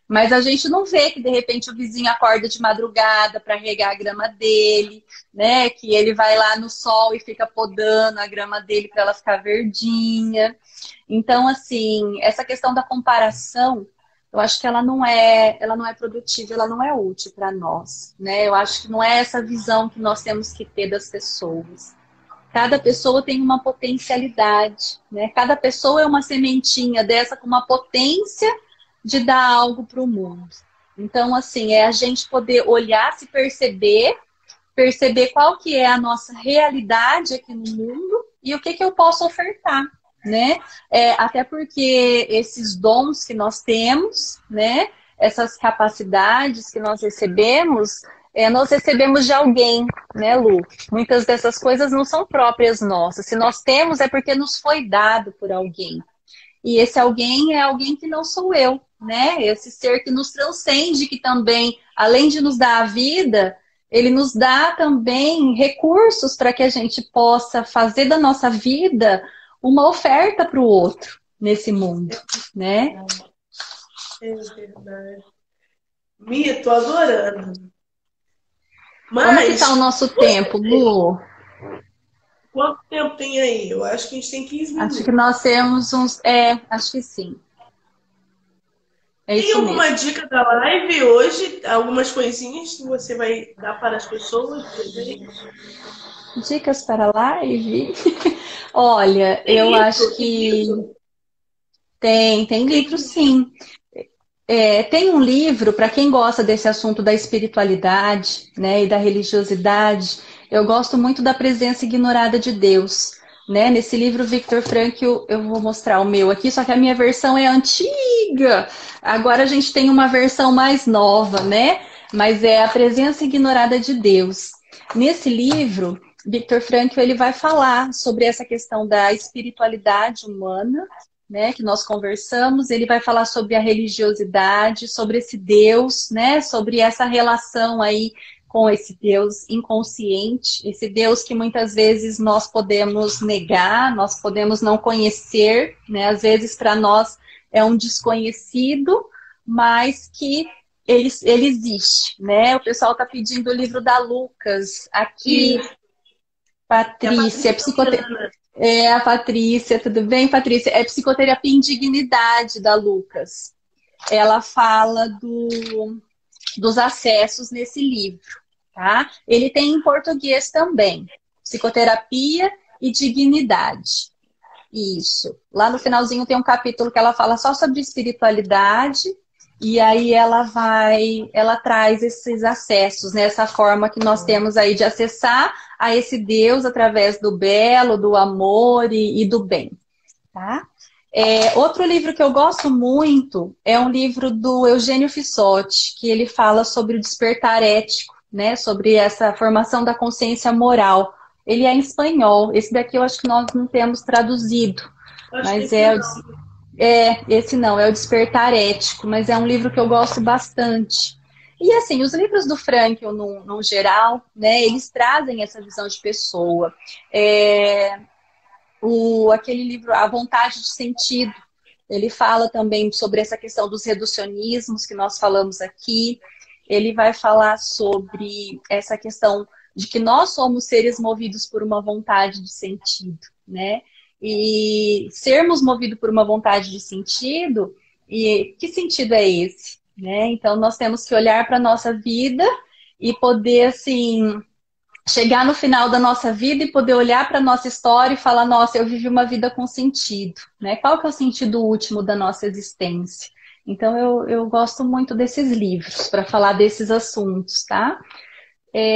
Mas a gente não vê que de repente o vizinho acorda de madrugada para regar a grama dele, né? Que ele vai lá no sol e fica podando a grama dele para ela ficar verdinha. Então, assim, essa questão da comparação, eu acho que ela não é produtiva, ela não é útil para nós, né? Eu acho que não é essa visão que nós temos que ter das pessoas. Cada pessoa tem uma potencialidade, né? Cada pessoa é uma sementinha dessa com uma potência de dar algo para o mundo. Então, assim, é a gente poder olhar, se perceber, perceber qual que é a nossa realidade aqui no mundo e o que que eu posso ofertar, né? Até porque esses dons que nós temos, né? Essas capacidades que nós recebemos de alguém, né, Lu? Muitas dessas coisas não são próprias nossas. Se nós temos, é porque nos foi dado por alguém. E esse alguém é alguém que não sou eu, né? Esse ser que nos transcende, que também, além de nos dar a vida, ele nos dá também recursos para que a gente possa fazer da nossa vida uma oferta para o outro nesse mundo, né? É verdade. Mi, tô adorando. Como que está o Mas, nosso tempo, você, Lu? quanto tempo tem aí? Eu acho que a gente tem 15 Acho que minutos. nós temos uns. Acho que sim. É Tem isso alguma mesmo. dica da live hoje? Algumas coisinhas que você vai dar para as pessoas, presente? Dicas para a live? Olha, Tem eu acho livro? Tem que livro? tem livro Tem. sim. Tem um livro, para quem gosta desse assunto da espiritualidade, né, e da religiosidade, eu gosto muito da Presença Ignorada de Deus. Né? Nesse livro, Viktor Frankl, eu vou mostrar o meu aqui, só que a minha versão é antiga. Agora a gente tem uma versão mais nova, né? Mas é a Presença Ignorada de Deus. Nesse livro, Viktor Frankl ele vai falar sobre essa questão da espiritualidade humana, né, que nós conversamos. Ele vai falar sobre a religiosidade, sobre esse Deus, né, sobre essa relação aí com esse Deus inconsciente, esse Deus que muitas vezes nós podemos negar, nós podemos não conhecer, né, às vezes para nós é um desconhecido, mas que ele existe, né? O pessoal está pedindo o livro da Lucas aqui, Isso. É a Patrícia, Patrícia psicoterapia. Santana. É a Patrícia, tudo bem, Patrícia? É Psicoterapia em Dignidade da Lucas. Ela fala dos acessos nesse livro, tá? Ele tem em português também, Psicoterapia e Dignidade. Isso. Lá no finalzinho tem um capítulo que ela fala só sobre espiritualidade e aí ela traz esses acessos, né? Essa forma que nós temos aí de acessar a esse Deus através do belo, do amor e do bem, tá? Outro livro que eu gosto muito é um livro do Eugênio Fissotti, que ele fala sobre o despertar ético, né? Sobre essa formação da consciência moral Ele é em espanhol. Esse daqui eu acho que nós não temos traduzido, Acho que mas esse não. esse não, é o Despertar Ético, mas é um livro que eu gosto bastante. E assim, os livros do Frankl, no geral, né, eles trazem essa visão de pessoa. É, aquele livro, A Vontade de Sentido, ele fala também sobre essa questão dos reducionismos que nós falamos aqui. Ele vai falar sobre essa questão de que nós somos seres movidos por uma vontade de sentido, né? E sermos movidos por uma vontade de sentido, e que sentido é esse? Né? Então, nós temos que olhar para a nossa vida e poder, assim, chegar no final da nossa vida e poder olhar para a nossa história e falar, nossa, eu vivi uma vida com sentido, né? Qual que é o sentido último da nossa existência? Então, eu gosto muito desses livros para falar desses assuntos, tá?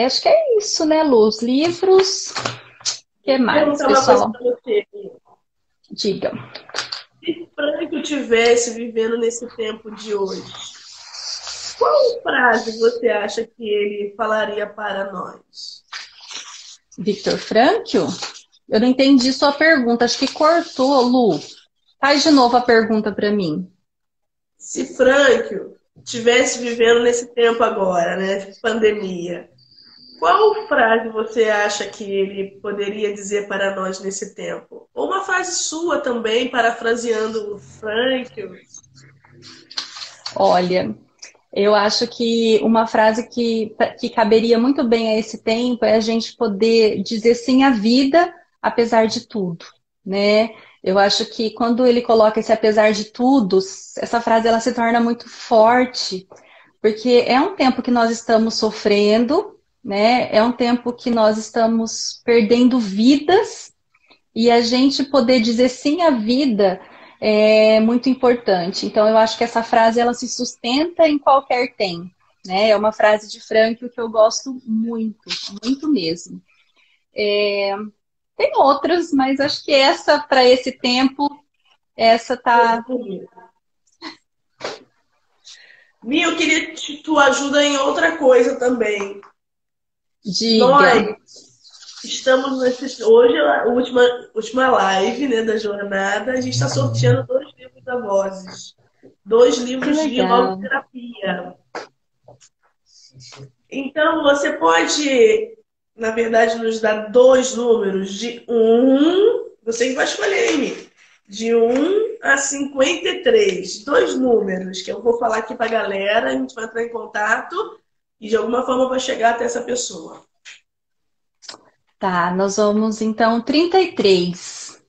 Acho que é isso, né, Lu? Os livros. O que Vou mais, perguntar uma coisa pessoal? para você. Diga. Se Franco tivesse vivendo nesse tempo de hoje, qual frase você acha que ele falaria para nós? Victor Frankl? Eu não entendi sua pergunta. Acho que cortou, Lu. Faz de novo a pergunta para mim. Se Franco tivesse vivendo nesse tempo agora, né, de pandemia, qual frase você acha que ele poderia dizer para nós nesse tempo? Ou uma frase sua também, parafraseando o Frankl? Olha, eu acho que uma frase que caberia muito bem a esse tempo é a gente poder dizer sim à vida, apesar de tudo, né? Eu acho que quando ele coloca esse apesar de tudo, essa frase ela se torna muito forte, porque é um tempo que nós estamos sofrendo, né? É um tempo que nós estamos perdendo vidas e a gente poder dizer sim à vida é muito importante. Então, eu acho que essa frase ela se sustenta em qualquer tempo, né? É uma frase de Frankl que eu gosto muito, muito mesmo. Tem outras, mas acho que essa para esse tempo, essa tá. Mia, eu queria tua ajuda em outra coisa também. Diga. Nós estamos hoje, a última live, né, da jornada, a gente está sorteando 2 livros da Vozes. 2 livros Que de legal. logoterapia. Então, você pode, na verdade, nos dar 2 números de você que vai escolher, hein, de 1 a 53. 2 números que eu vou falar aqui para a galera, a gente vai entrar em contato e de alguma forma vai chegar até essa pessoa. Tá, nós vamos então 33.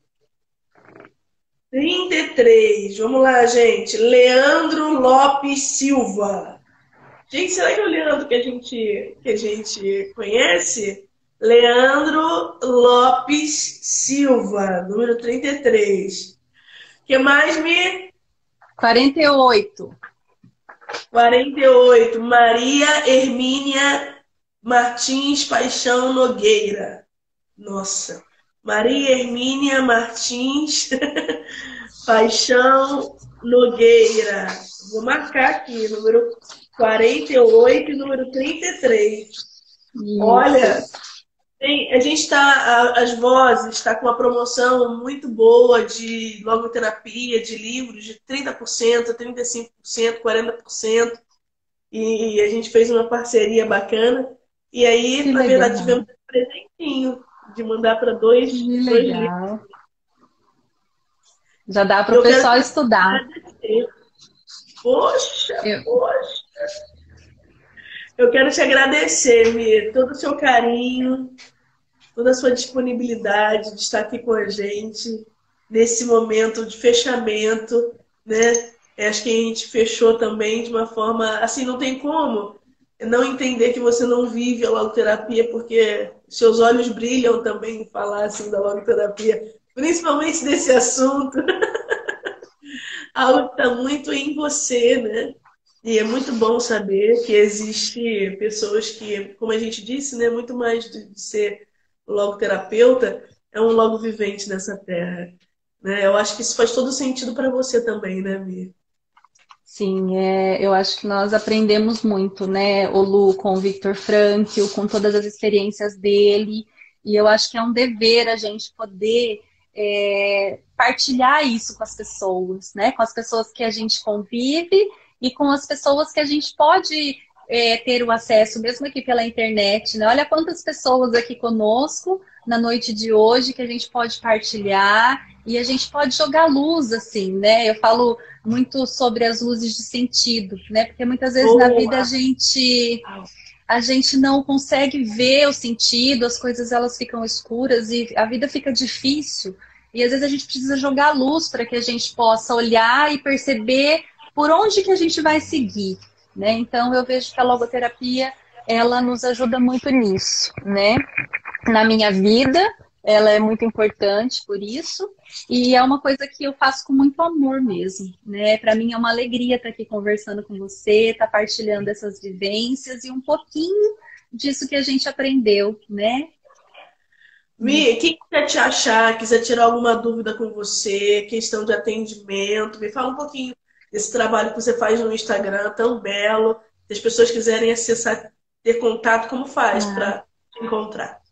33. Vamos lá, gente. Leandro Lopes Silva. Gente, será que é o Leandro que a gente conhece? Leandro Lopes Silva, número 33. O que mais, Mi? 48. 48. Maria Hermínia Martins Paixão Nogueira. Nossa. Maria Hermínia Martins Paixão Nogueira. Vou marcar aqui, número 48 e número 33. Isso. Olha, a gente está, as Vozes está com uma promoção muito boa de logoterapia, de livros, de 30%, 35%, 40%. E a gente fez uma parceria bacana. E aí, Que na verdade, legal. tivemos um presentinho de mandar para dois Que livros. legal. Já dá para o Eu quero pessoal te estudar. agradecer. Poxa, Eu, poxa. Eu quero te agradecer, Mi, todo o seu carinho, toda a sua disponibilidade de estar aqui com a gente nesse momento de fechamento, né? Acho que a gente fechou também de uma forma assim, não tem como não entender que você não vive a logoterapia, porque seus olhos brilham também em falar assim da logoterapia, principalmente desse assunto. Algo que está muito em você, né? E é muito bom saber que existe pessoas que, como a gente disse, né, muito mais de ser logoterapeuta, é um logo vivente nessa terra. Né? Eu acho que isso faz todo sentido para você também, né, Mi? sim, eu acho que nós aprendemos muito, né, o Lu com o Viktor Frankl, com todas as experiências dele. E eu acho que é um dever a gente poder partilhar isso com as pessoas, né? Com as pessoas que a gente convive e com as pessoas que a gente pode ter o acesso, mesmo aqui pela internet, né? Olha quantas pessoas aqui conosco na noite de hoje que a gente pode partilhar e a gente pode jogar luz, assim, né? Eu falo muito sobre as luzes de sentido, né? Porque muitas vezes na vida Boa! a gente não consegue ver o sentido, as coisas elas ficam escuras e a vida fica difícil. E às vezes a gente precisa jogar luz para que a gente possa olhar e perceber por onde que a gente vai seguir, né? Então eu vejo que a logoterapia ela nos ajuda muito nisso, né? Na minha vida, ela é muito importante por isso, e é uma coisa que eu faço com muito amor mesmo, né? Para mim é uma alegria estar aqui conversando com você, estar partilhando essas vivências e um pouquinho disso que a gente aprendeu, né? Mi, quem quiser te achar, quiser tirar alguma dúvida com você, questão de atendimento, me fala um pouquinho desse trabalho que você faz no Instagram, tão belo. Se as pessoas quiserem acessar, ter contato, como faz Ah, para te encontrar?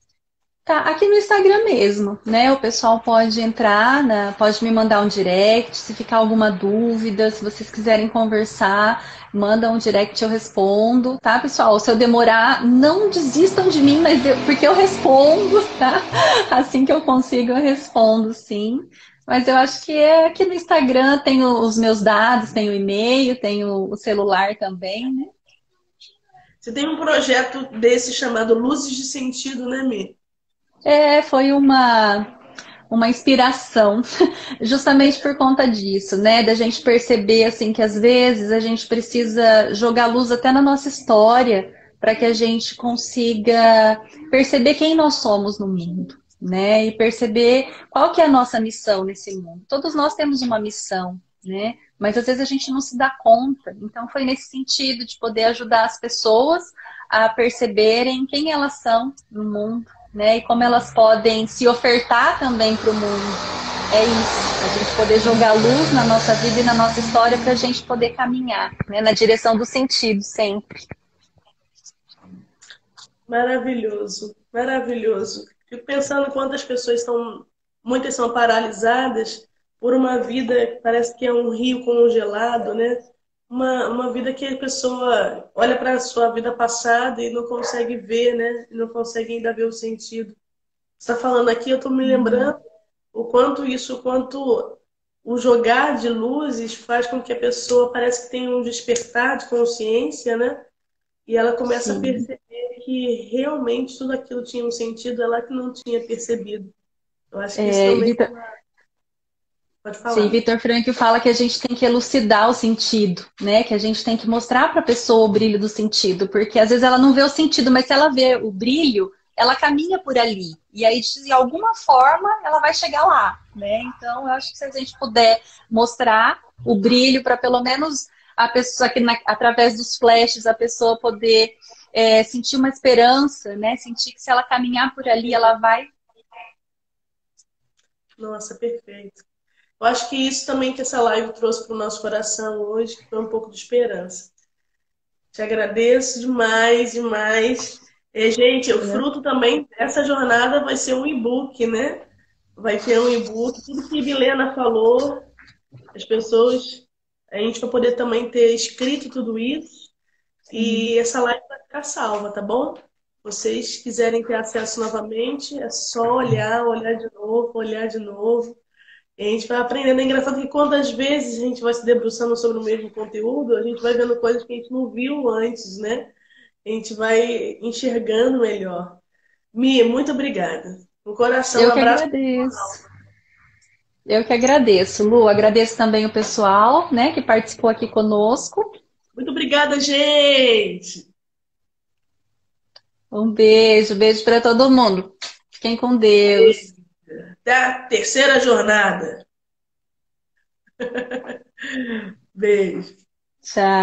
tá, aqui no Instagram mesmo, né? O pessoal pode entrar, pode me mandar um direct, se ficar alguma dúvida, se vocês quiserem conversar, manda um direct, eu respondo, tá, pessoal? Se eu demorar, não desistam de mim, porque eu respondo, tá? Assim que eu consigo, eu respondo, sim. Mas eu acho que aqui no Instagram tem os meus dados, tem o e-mail, tem o celular também, né? Você tem um projeto desse chamado Luzes de Sentido, né, Mi? Foi uma inspiração, justamente por conta disso, né? Da gente perceber assim que às vezes a gente precisa jogar luz até na nossa história para que a gente consiga perceber quem nós somos no mundo, né? E perceber qual que é a nossa missão nesse mundo. Todos nós temos uma missão, né? Mas às vezes a gente não se dá conta. Então foi nesse sentido de poder ajudar as pessoas a perceberem quem elas são no mundo, né? E como elas podem se ofertar também para o mundo. É isso, a gente poder jogar luz na nossa vida e na nossa história para a gente poder caminhar, né? Na direção do sentido sempre. Maravilhoso, maravilhoso. Fico pensando quantas pessoas estão, muitas são paralisadas por uma vida que parece que é um rio congelado, né? Uma vida que a pessoa olha para a sua vida passada e não consegue ver, né? E não consegue ainda ver o sentido. Você está falando aqui, eu estou me lembrando o quanto isso, o quanto o jogar de luzes faz com que a pessoa parece que tenha um despertar de consciência, né? E ela começa a Sim. perceber que realmente tudo aquilo tinha um sentido, ela que não tinha percebido. Eu acho que isso É, também Vitor, pode sim, falar. Vitor Frankl fala que a gente tem que elucidar o sentido, né? Que a gente tem que mostrar para a pessoa o brilho do sentido, porque às vezes ela não vê o sentido, mas se ela vê o brilho, ela caminha por ali. E aí, de alguma forma, ela vai chegar lá, né? Então, eu acho que se a gente puder mostrar o brilho para pelo menos a pessoa que através dos flashes a pessoa poder sentir uma esperança, né? Sentir que se ela caminhar por ali, ela vai. Nossa, perfeito. Eu acho que isso também que essa live trouxe para o nosso coração hoje, que foi um pouco de esperança. Te agradeço demais, demais. Gente, o fruto também dessa jornada vai ser um e-book, né? Vai ter um e-book. Tudo que Milena falou, as pessoas, a gente vai poder também ter escrito tudo isso. Sim. E essa live vai ficar salva, tá bom? Vocês quiserem ter acesso novamente, é só olhar, olhar de novo, olhar de novo. E a gente vai aprendendo. É engraçado que quantas vezes a gente vai se debruçando sobre o mesmo conteúdo, a gente vai vendo coisas que a gente não viu antes, né? A gente vai enxergando melhor. Mi, muito obrigada. No coração, um Eu que abraço. agradeço. Eu que agradeço, Lu. Agradeço também o pessoal, né, que participou aqui conosco. Muito obrigada, gente! Um beijo, beijo para todo mundo. Fiquem com Deus. Até a terceira jornada. Beijo. Tchau.